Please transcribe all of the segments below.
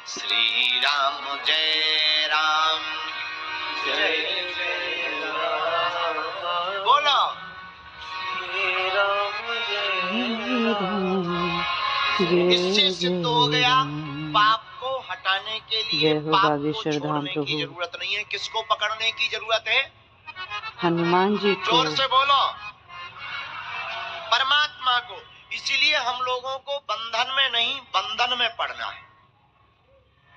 श्री राम जय राम जय जय राम। बोलो श्री राम जय राम। इससे सिद्ध हो गया पाप को हटाने के लिए पाप को छोड़ने की जरूरत नहीं है। किसको पकड़ने की जरूरत है? हनुमान जी को। जोर से बोलो, परमात्मा को। इसीलिए हम लोगों को बंधन में नहीं, बंधन में पड़ना है।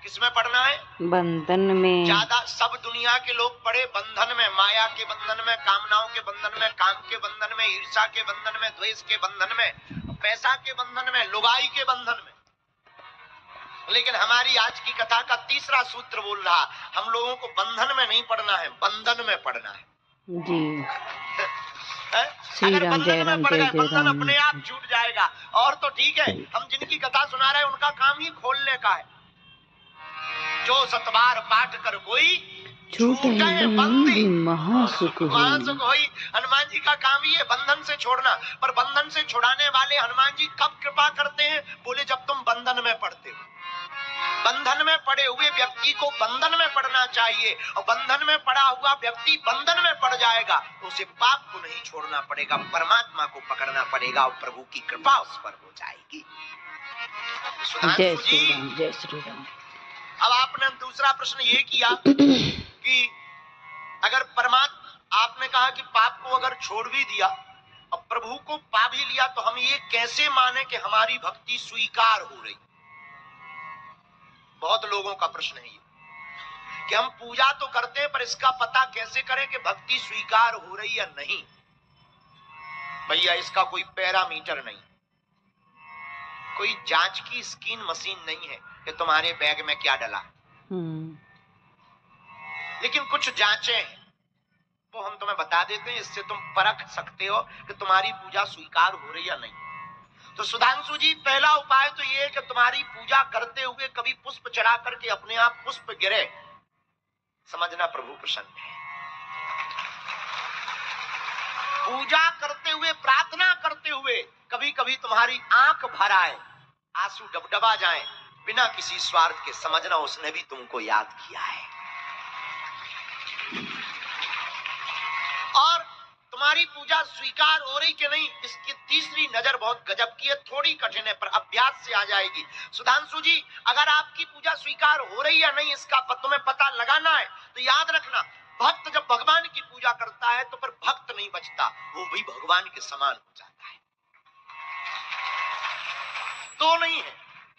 किसमें पड़ना है? बंधन में। ज्यादा सब दुनिया के लोग पड़े बंधन में, माया के बंधन में, कामनाओं के बंधन में, काम के बंधन में, ईर्ष्या के बंधन में, द्वेष के बंधन में, पैसा के बंधन में, लुगाई के बंधन में। लेकिन हमारी आज की कथा का तीसरा सूत्र बोल रहा, हम लोगों को बंधन में नहीं पड़ना है, बंधन में पड़ना है जी। अगर बंधन में पड़ गए, बंधन अपने आप छूट जाएगा। और तो ठीक है, हम जिनकी कथा सुना रहे हैं उनका काम ही खोलने का है। जो सतबार पाठ कर कोई छूटे बंदी महासुख होई। हनुमान जी का काम ही है बंधन से छोड़ना। पर बंधन से छुड़ाने वाले हनुमान जी कब कृपा करते हैं? बोले जब तुम बंधन में पड़ते हो। बंधन में पड़े हुए व्यक्ति को बंधन में पड़ना चाहिए, और बंधन में पड़ा हुआ व्यक्ति बंधन में पड़ जाएगा तो उसे पाप को नहीं छोड़ना पड़ेगा, परमात्मा को पकड़ना पड़ेगा और प्रभु की कृपा उस पर हो जाएगी। जय श्री राम, जय श्री राम। अब आपने दूसरा प्रश्न ये किया कि अगर परमात्मा, आपने कहा कि पाप को अगर छोड़ भी दिया और प्रभु को पा भी लिया तो हम ये कैसे माने कि हमारी भक्ति स्वीकार हो रही? बहुत लोगों का प्रश्न है ये कि हम पूजा तो करते हैं पर इसका पता कैसे करें कि भक्ति स्वीकार हो रही या नहीं। भैया इसका कोई पैरामीटर नहीं, कोई जांच की स्किन मशीन नहीं है कि तुम्हारे बैग में क्या डला। लेकिन कुछ जांचें हैं वो हम तुम्हें बता देते हैं, इससे तुम परख सकते हो कि तुम्हारी पूजा स्वीकार हो रही या नहीं। तो सुधांशु जी, पहला उपाय तो ये है कि तुम्हारी पूजा करते हुए कभी पुष्प चढ़ा करके अपने आप पुष्प गिरे, समझना प्रभु प्रसन्न है। पूजा करते हुए, प्रार्थना करते हुए कभी कभी तुम्हारी आंख भर आए, आंसू डबडबा जाए बिना किसी स्वार्थ के, समझना उसने भी तुमको याद किया है। और तुम्हारी पूजा स्वीकार हो रही कि नहीं, इसकी तीसरी नजर बहुत गजब की है, थोड़ी कठिन है पर अभ्यास से आ जाएगी। सुधांशु जी, अगर आपकी पूजा स्वीकार हो रही या नहीं इसका तुम्हें पता लगाना है तो याद रखना, भक्त जब भगवान की पूजा करता है तो फिर भक्त नहीं बचता, वो भी भगवान के समान हो जाता है। तो नहीं है,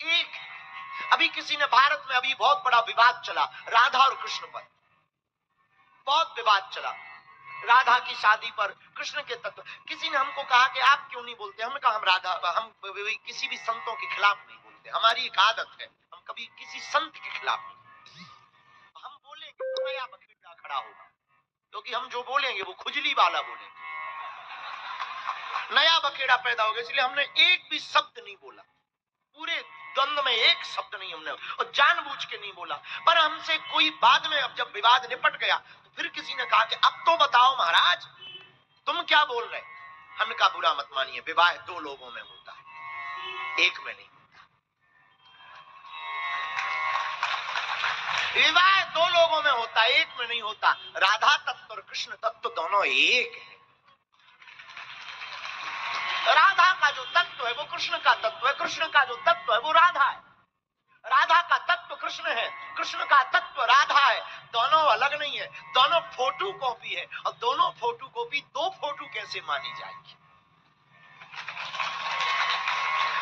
एक अभी किसी ने, भारत में अभी बहुत बड़ा विवाद चला राधा और कृष्ण पर, बहुत विवाद चला राधा की शादी पर, कृष्ण के तत्व। किसी ने हमको कहा कि आप क्यों नहीं बोलते? हमने कहा हम राधा, हम किसी भी संतों के खिलाफ नहीं बोलते, हमारी एक आदत है, हम कभी किसी संत के खिलाफ नहीं। हम बोलेंगे तो नया बखेड़ा खड़ा होगा, क्योंकि हम जो बोलेंगे वो खुजली वाला बोलेंगे, नया बखेड़ा पैदा होगा। इसलिए हमने एक भी शब्द नहीं बोला, पूरे द्वंद्व में एक शब्द नहीं हमने, और जानबूझ के नहीं बोला। पर हमसे कोई बाद में, अब जब विवाद निपट गया तो फिर किसी ने कहा कि अब तो बताओ महाराज तुम क्या बोल रहे? हमने कहा बुरा मत मानिए, विवाह दो लोगों में होता है, एक में नहीं होता। विवाह दो लोगों में होता है, एक में नहीं होता। राधा तत्व और कृष्ण तत्व दोनों एक है। राधा का जो तत्व है वो कृष्ण का तत्व है, कृष्ण का जो तत्व है वो राधा है। राधा का तत्व कृष्ण है, कृष्ण का तत्व राधा है। दोनों अलग नहीं है, दोनों फोटो कॉपी है। और दोनों फोटो कॉपी दो फोटो कैसे मानी जाएगी?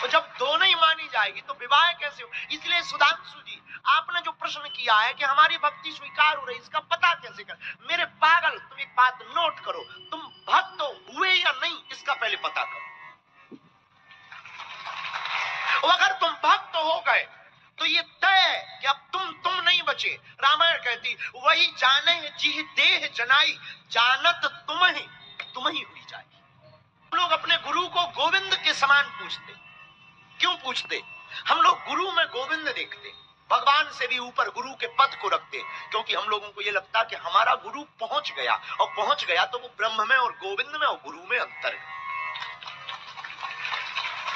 तो जब दोनों ही मानी जाएगी तो विवाह कैसे हो? इसलिए सुधांशु जी, आपने जो प्रश्न किया है कि हमारी भक्ति स्वीकार हो रही, इसका पता कैसे कर? मेरे पागल, तुम एक बात नोट करो, तुम भक्त हुए या नहीं इसका पहले पता करो। और अगर तुम भक्त हो गए तो ये तय है कि अब तुम नहीं बचे। रामायण कहती वही जाने जी देह जनाई, जानत तुम ही हुई जाएगी। लोग अपने गुरु को गोविंद के समान पूछते, क्यों पूछते? हम लोग गुरु में गोविंद देखते, भगवान से भी ऊपर गुरु के पद को रखते, क्योंकि हम लोगों को यह लगता कि हमारा गुरु पहुंच गया, और पहुंच गया तो वो ब्रह्म में और गोविंद में और गुरु में अंतर है।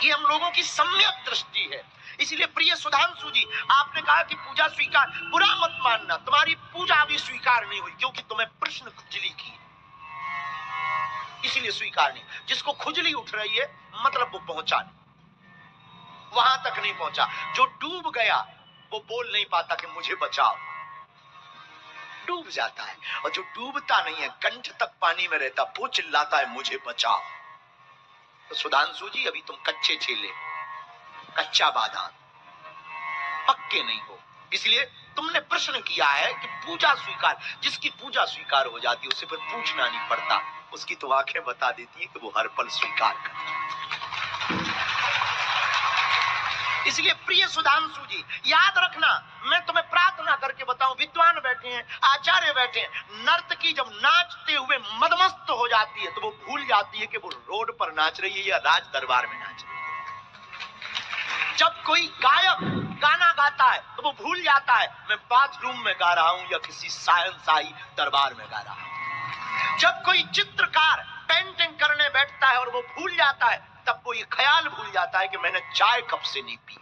ये हम लोगों की सम्यक दृष्टि है। इसलिए प्रिय सुधांशु जी, आपने कहा कि पूजा स्वीकार, बुरा मत मानना, तुम्हारी पूजा भी स्वीकार नहीं हुई क्योंकि तुम्हें प्रश्न खुजली की, इसीलिए स्वीकार नहीं। जिसको खुजली उठ रही है मतलब वो पहुंचा नहीं, वहां तक नहीं पहुंचा। जो डूब गया वो बोल नहीं पाता कि मुझे बचाओ, डूब जाता है। और जो डूबता नहीं है, कंठ तक पानी में रहता, वो चिल्लाता है मुझे बचाओ। तो सुधांशु जी, अभी तुम कच्चे चेले, कच्चा बादाम, पक्के नहीं हो। इसलिए तुमने प्रश्न किया है कि पूजा स्वीकार, जिसकी पूजा स्वीकार हो जाती है उसे फिर पूछना नहीं पड़ता, उसकी तो आंखें बता देती है कि वो हर पल स्वीकार करे। इसलिए प्रिय सुधांशु जी, याद रखना, मैं तुम्हें प्रार्थना करके बताऊं, विद्वान बैठे हैं, आचार्य बैठे हैं, नर्तकी जब नाचते हुए मदमस्त हो जाती है तो वो भूल जाती है कि वो रोड पर नाच रही है या राज दरबार में नाच रही है। जब कोई गायक गाना गाता है तो वो भूल जाता है मैं बाथरूम में गा रहा हूं या किसी सायंसाई दरबार में गा रहा हूं। जब कोई चित्रकार पेंटिंग करने बैठता है और वो भूल जाता है, तब वो ये ख्याल भूल जाता है कि मैंने चाय कब से नहीं पी है।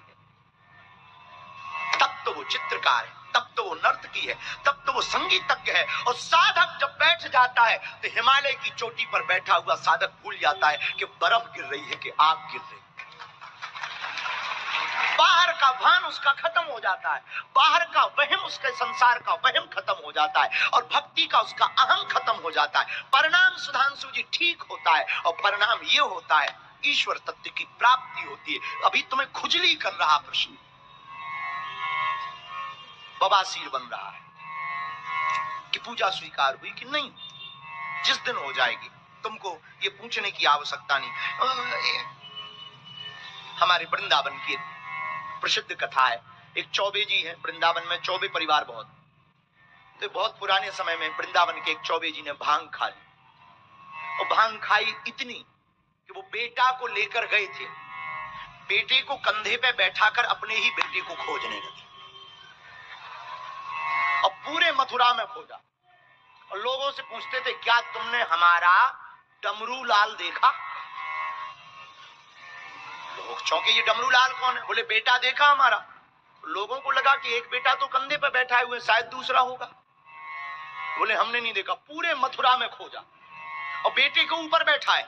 तब तो वो चित्रकार है, तब तो वो नर्तकी है, तब तो वो संगीतज्ञ है। और साधक जब बैठ जाता है तो हिमालय की चोटी पर बैठा हुआ साधक भूल जाता है कि बर्फ गिर रही है कि आग गिर रही है। बाहर का भान उसका खत्म हो जाता है, बाहर का वहम, उसके संसार का वहम खत्म हो जाता है और भक्ति का उसका अहम खत्म हो जाता है। परिणाम सुधांशु जी ठीक होता है और परिणाम ये होता है ईश्वर तत्व की प्राप्ति होती है। अभी तुम्हें खुजली कर रहा प्रश्न, बवासीर बन रहा है कि पूजा स्वीकार हुई कि नहीं। जिस दिन हो जाएगी तुमको ये पूछने की आवश्यकता नहीं। हमारे वृंदावन की प्रसिद्ध कथा है, एक चौबे जी है वृंदावन में, चौबे परिवार बहुत, तो बहुत पुराने समय में वृंदावन के एक चौबे जी ने भांग खा ली और भांग खाई इतनी कि वो बेटा को लेकर गए थे, बेटे को कंधे पे बैठाकर अपने ही बेटे को खोजने लगे और पूरे मथुरा में खोजा और लोगों से पूछते थे क्या तुमने हमारा डमरू लाल देखा? लोग चौंके, ये डमरू लाल कौन है? बोले बेटा देखा हमारा। लोगों को लगा कि एक बेटा तो कंधे पे बैठा हुए, शायद दूसरा होगा। बोले हमने नहीं देखा, पूरे मथुरा में खोजा और बेटे के ऊपर बैठा है।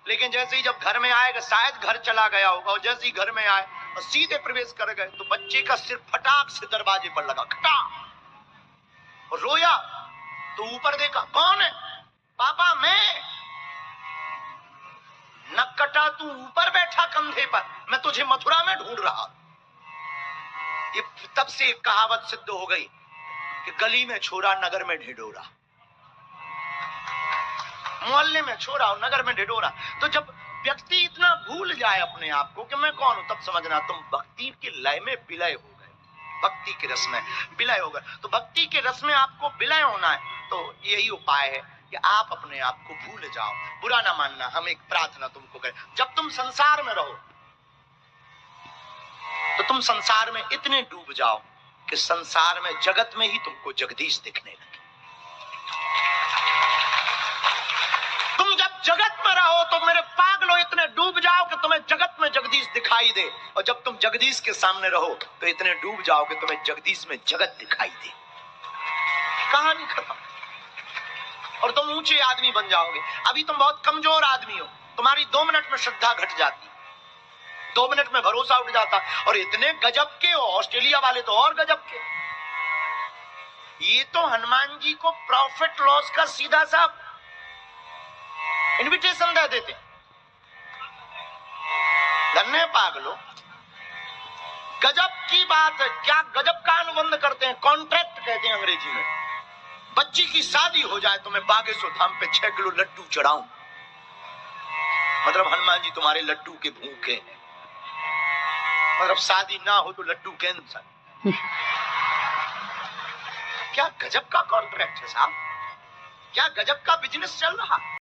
लेकिन जैसे ही जब घर में आएगा, शायद घर चला गया होगा, और जैसे ही घर में आए और सीधे प्रवेश कर गए तो बच्चे का सिर फटाक से दरवाजे पर लगा, खटा, और रोया। तो ऊपर देखा, कौन है? पापा मैं। न कटा, तू ऊपर बैठा कंधे पर, मैं तुझे मथुरा में ढूंढ रहा। ये तब से एक कहावत सिद्ध हो गई कि गली में छोरा नगर में ढिढोरा, मोहल्ले में छोरा और नगर में ढिढोरा। तो जब व्यक्ति इतना भूल जाए अपने आप को कि मैं कौन हूं, तब समझना तुम भक्ति के लय में विलय हो गए, भक्ति के रस में विलय हो गए। तो भक्ति के रस में आपको विलय होना है तो यही उपाय है कि आप अपने आप को भूल जाओ। बुरा ना मानना, हम एक प्रार्थना तुमको करें। जब तुम संसार में रहो तो तुम संसार में इतने डूब जाओ कि संसार में, जगत में ही तुमको जगदीश दिखने लगे। तुम जब जगत में रहो तो मेरे पागलों इतने डूब जाओ कि तुम्हें जगत में जगदीश दिखाई दे, और जब तुम जगदीश के सामने रहो तो इतने डूब जाओ कि तुम्हें जगदीश में जगत दिखाई दे। कहानी खत्म और तुम ऊंचे आदमी बन जाओगे। अभी तुम बहुत कमजोर आदमी हो, तुम्हारी 2 मिनट में श्रद्धा घट जाती, 2 मिनट में भरोसा उठ जाता, और इतने गजब के हो, ऑस्ट्रेलिया वाले तो और गजब के। ये तो हनुमान जी को प्रॉफिट लॉस का सीधा सा इनविटेशन दे देते। धन्य पागलो, गजब की बात है। क्या गजब का अनुबंध करते हैं, कॉन्ट्रैक्ट कहते हैं अंग्रेजी में। बच्ची की शादी हो जाए तो मैं बागेश्वर धाम पे 6 किलो लड्डू चढ़ाऊं, मतलब हनुमान जी तुम्हारे लड्डू के भूखे हैं। मतलब शादी ना हो तो लड्डू कैंसर। क्या गजब का कॉन्ट्रैक्ट है साहब, क्या गजब का बिजनेस चल रहा।